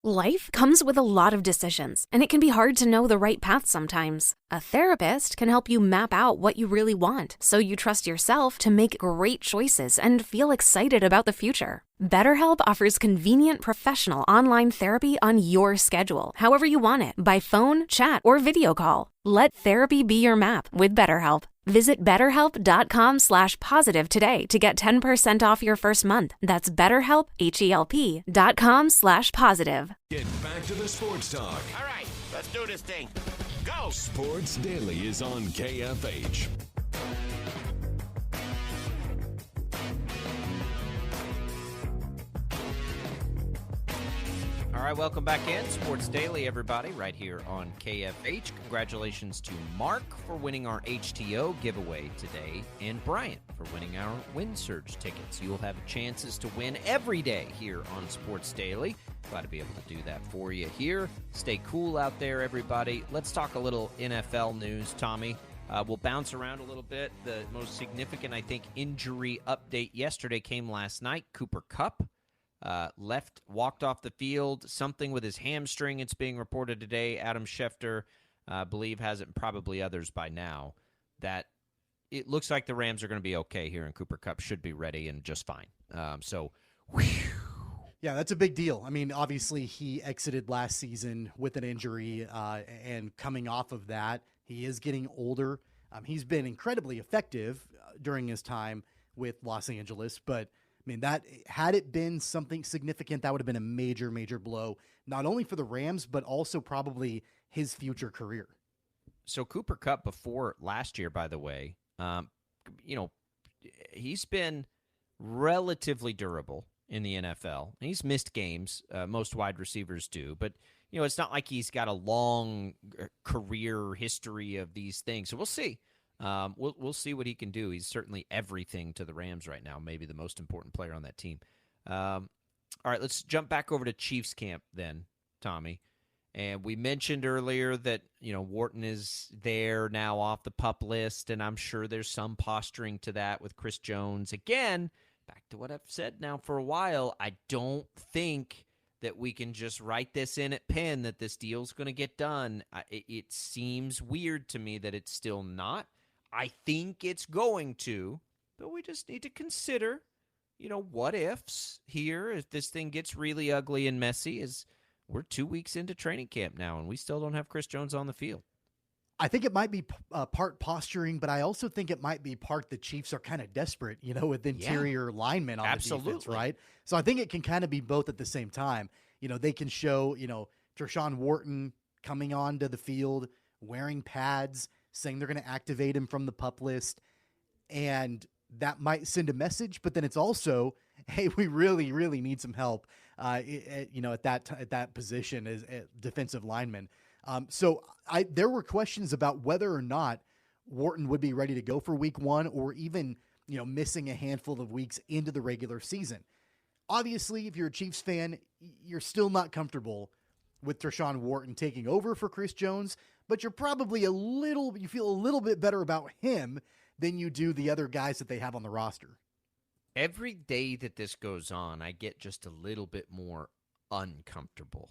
Life comes with a lot of decisions, and it can be hard to know the right path sometimes. A therapist can help you map out what you really want, so you trust yourself to make great choices and feel excited about the future. BetterHelp offers convenient professional online therapy on your schedule, however you want it, by phone, chat, or video call. Let therapy be your map with BetterHelp. Visit BetterHelp.com/positive today to get 10% off your first month. That's BetterHelp, HELP.com/positive. Get back to the sports talk. All right, let's do this thing. Go! Sports Daily is on KFH. All right, welcome back in. Sports Daily, everybody, right here on KFH. Congratulations to Mark for winning our HTO giveaway today, and Bryant for winning our WindSurge tickets. You will have chances to win every day here on Sports Daily. Glad to be able to do that for you here. Stay cool out there, everybody. Let's talk a little NFL news, Tommy. We'll bounce around a little bit. The most significant, I think, injury update yesterday came last night. Cooper Kupp walked off the field, something with his hamstring. It's being reported today. Adam Schefter, I believe, has it, and probably others by now, that it looks like the Rams are going to be okay here, and Cooper Kupp should be ready and just fine. Yeah, that's a big deal. I mean, obviously he exited last season with an injury, and coming off of that, he is getting older. He's been incredibly effective during his time with Los Angeles, but I mean, that had it been something significant, that would have been a major, major blow, not only for the Rams, but also probably his future career. So Cooper Kupp before last year, by the way, he's been relatively durable in the NFL. He's missed games. Most wide receivers do, but it's not like he's got a long career history of these things. So we'll see. We'll see what he can do. He's certainly everything to the Rams right now, maybe the most important player on that team. All right, let's jump back over to Chiefs camp then, Tommy. And we mentioned earlier that, Wharton is there now off the PUP list, and I'm sure there's some posturing to that with Chris Jones. Again, back to what I've said now for a while, I don't think that we can just write this in at Penn that this deal's going to get done. It seems weird to me that it's still not. I think it's going to, but we just need to consider, what ifs here if this thing gets really ugly and messy. As we're 2 weeks into training camp now, and we still don't have Chris Jones on the field. I think it might be part posturing, but I also think it might be part the Chiefs are kind of desperate, with interior linemen on the defense, right? So I think it can kind of be both at the same time. They can show, Tershawn Wharton coming onto the field, wearing pads, saying they're going to activate him from the PUP list, and that might send a message. But then it's also, hey, we really, really need some help, at that position as a defensive lineman. So there were questions about whether or not Wharton would be ready to go for week one, or even missing a handful of weeks into the regular season. Obviously, if you're a Chiefs fan, you're still not comfortable with Tershawn Wharton taking over for Chris Jones, but you're probably you feel a little bit better about him than you do the other guys that they have on the roster. Every day that this goes on, I get just a little bit more uncomfortable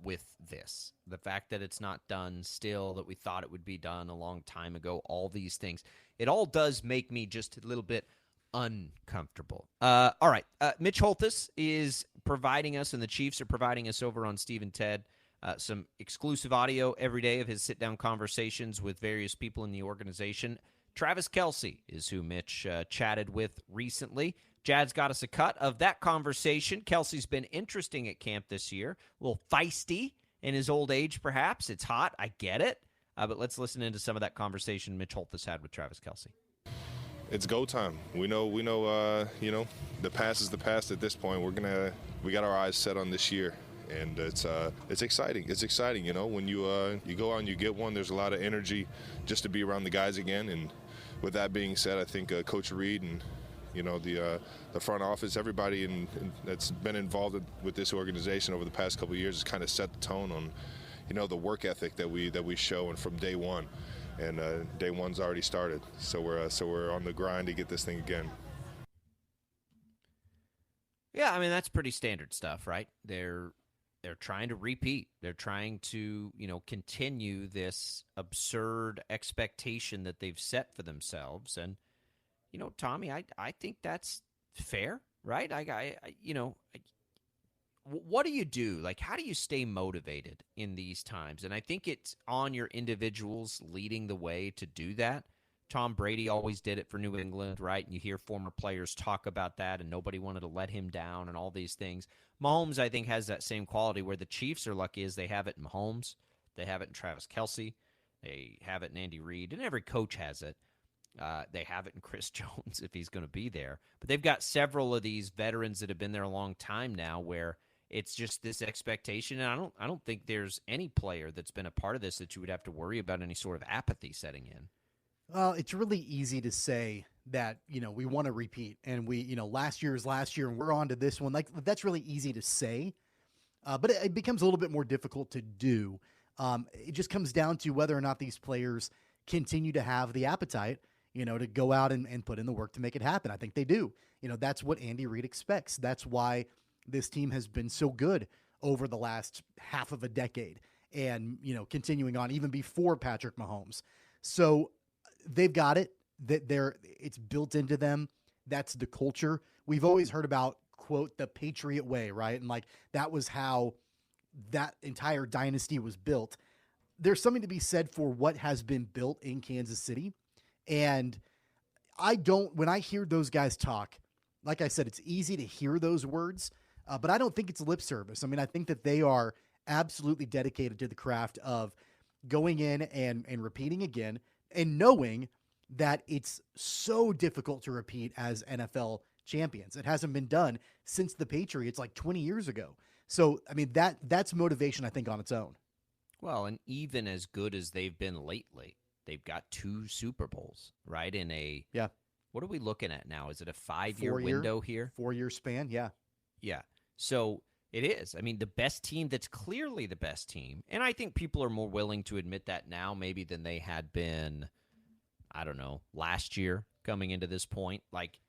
with this. The fact that it's not done still, that we thought it would be done a long time ago, all these things. It all does make me just a little bit uncomfortable. All right. Mitch Holthus is providing us, and the Chiefs are providing us over on Steve and Ted, some exclusive audio every day of his sit-down conversations with various people in the organization. Travis Kelce is who Mitch chatted with recently. Jad's got us a cut of that conversation. Kelce's been interesting at camp this year. A little feisty in his old age, perhaps. It's hot. I get it. But let's listen into some of that conversation Mitch Holthus had with Travis Kelce. It's go time. We know. The past is the past at this point. We got our eyes set on this year, and it's exciting. It's exciting, when you go out and you get one. There's a lot of energy just to be around the guys again. And with that being said, I think Coach Reed and the front office, everybody that's been involved with this organization over the past couple of years has kind of set the tone on, the work ethic that we show, and from day one. And day one's already started, so we're on the grind to get this thing again. Yeah, I mean, that's pretty standard stuff, right? They're they're trying to repeat. They're trying to, continue this absurd expectation that they've set for themselves. And, Tommy, I think that's fair, right? What do you do? Like, how do you stay motivated in these times? And I think it's on your individuals leading the way to do that. Tom Brady always did it for New England, right? And you hear former players talk about that, and nobody wanted to let him down and all these things. Mahomes, I think, has that same quality where the Chiefs are lucky is they have it in Mahomes. They have it in Travis Kelce. They have it in Andy Reid. And every coach has it. They have it in Chris Jones if he's going to be there. But they've got several of these veterans that have been there a long time now where it's just this expectation. And I don't think there's any player that's been a part of this that you would have to worry about any sort of apathy setting in. Well, it's really easy to say that, we want to repeat and we, last year is last year and we're on to this one. Like, that's really easy to say, but it becomes a little bit more difficult to do. It just comes down to whether or not these players continue to have the appetite, to go out and put in the work to make it happen. I think they do. That's what Andy Reid expects. That's why this team has been so good over the last half of a decade and, continuing on even before Patrick Mahomes. So they've got it. It's built into them. That's the culture. We've always heard about, quote, the Patriot way, right? And like that was how that entire dynasty was built. There's something to be said for what has been built in Kansas City. And when I hear those guys talk, like I said, it's easy to hear those words, but I don't think it's lip service. I mean, I think that they are absolutely dedicated to the craft of going in and repeating again, and knowing that it's so difficult to repeat as NFL champions. It hasn't been done since the Patriots like 20 years ago. So, I mean, that's motivation, I think, on its own. Well, and even as good as they've been lately, they've got 2 Super Bowls, right? What are we looking at now? Is it a 5-year window here? 4-year span, yeah. Yeah. So it is. I mean, the best team that's clearly the best team, and I think people are more willing to admit that now maybe than they had been, I don't know, last year coming into this point. Like,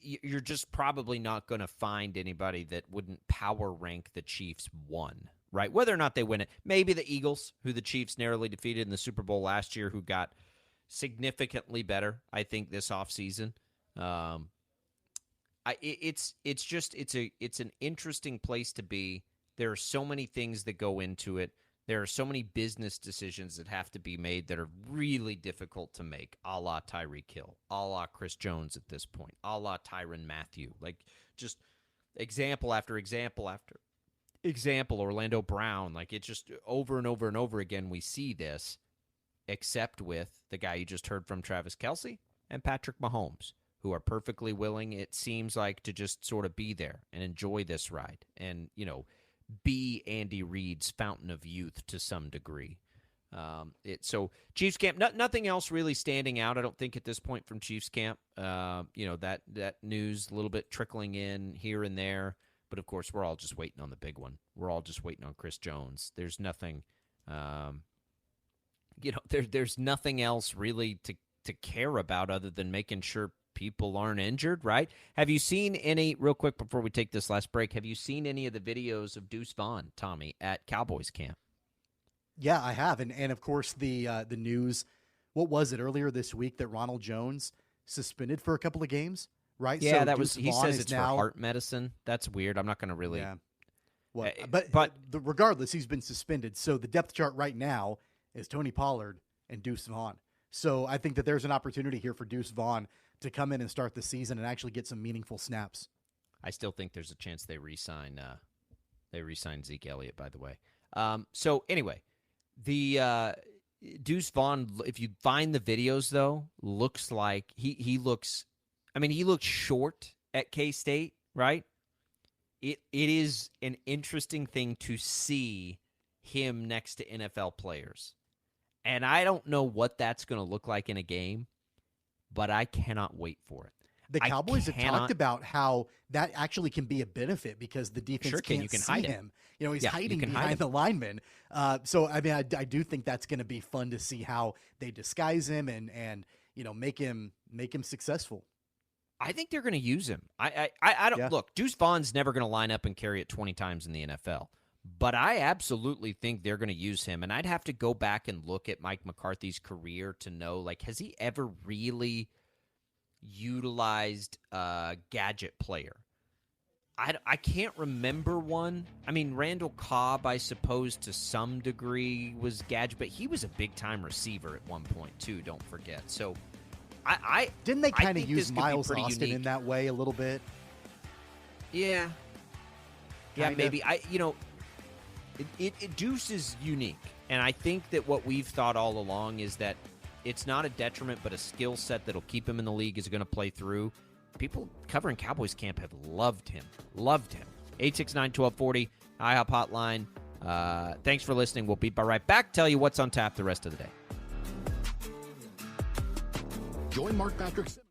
you're just probably not going to find anybody that wouldn't power rank the Chiefs 1, right? Whether or not they win it. Maybe the Eagles, who the Chiefs narrowly defeated in the Super Bowl last year, who got significantly better, I think, this offseason. It's an interesting place to be. There are so many things that go into it. There are so many business decisions that have to be made that are really difficult to make, a la Tyreek Hill, a la Chris Jones at this point, a la Tyrann Mathieu. Like, just example after example after example, Orlando Brown. Like, it's just over and over and over again we see this, except with the guy you just heard from, Travis Kelce, and Patrick Mahomes, who are perfectly willing, it seems like, to just sort of be there and enjoy this ride and, be Andy Reid's fountain of youth to some degree. So Chiefs camp, nothing else really standing out, I don't think, at this point from Chiefs camp. That news a little bit trickling in here and there, but of course we're all just waiting on the big one. We're all just waiting on Chris Jones. There's nothing, there's nothing else really to care about other than making sure people aren't injured, right? Have you seen any, real quick before we take this last break, have you seen any of the videos of Deuce Vaughn, Tommy, at Cowboys camp? Yeah, I have. And of course, the news, what was it, earlier this week that Ronald Jones suspended for a couple of games, right? Yeah, so that Deuce was, he Vaughn says it's now, for heart medicine. That's weird. I'm not going to really. Yeah. Well, but regardless, he's been suspended. So the depth chart right now is Tony Pollard and Deuce Vaughn. So I think that there's an opportunity here for Deuce Vaughn to come in and start the season and actually get some meaningful snaps. I still think there's a chance they re-sign Zeke Elliott, by the way. So anyway, the Deuce Vaughn, if you find the videos, though, looks like he looks short at K-State, right? It is an interesting thing to see him next to NFL players. And I don't know what that's going to look like in a game, but I cannot wait for it. The Cowboys have talked about how that actually can be a benefit because the defense can't see him. He's hiding behind the lineman. So, I mean, I do think that's going to be fun to see how they disguise him and make him successful. I think they're going to use him. I don't look. Deuce Vaughn's never going to line up and carry it 20 times in the NFL. But I absolutely think they're going to use him. And I'd have to go back and look at Mike McCarthy's career to know, like, has he ever really utilized a gadget player? I can't remember one. I mean, Randall Cobb, I suppose, to some degree was gadget, but he was a big-time receiver at one point, too, don't forget. So, Didn't they kind of use Miles Austin unique in that way a little bit? Yeah. Yeah, Kinda. maybe. Deuce is unique, and I think that what we've thought all along is that it's not a detriment, but a skill set that'll keep him in the league is going to play through. People covering Cowboys camp have loved him. 869-1240, IHOP hotline. Thanks for listening. We'll be right back. Tell you what's on tap the rest of the day. Join Mark Patrick Simmons.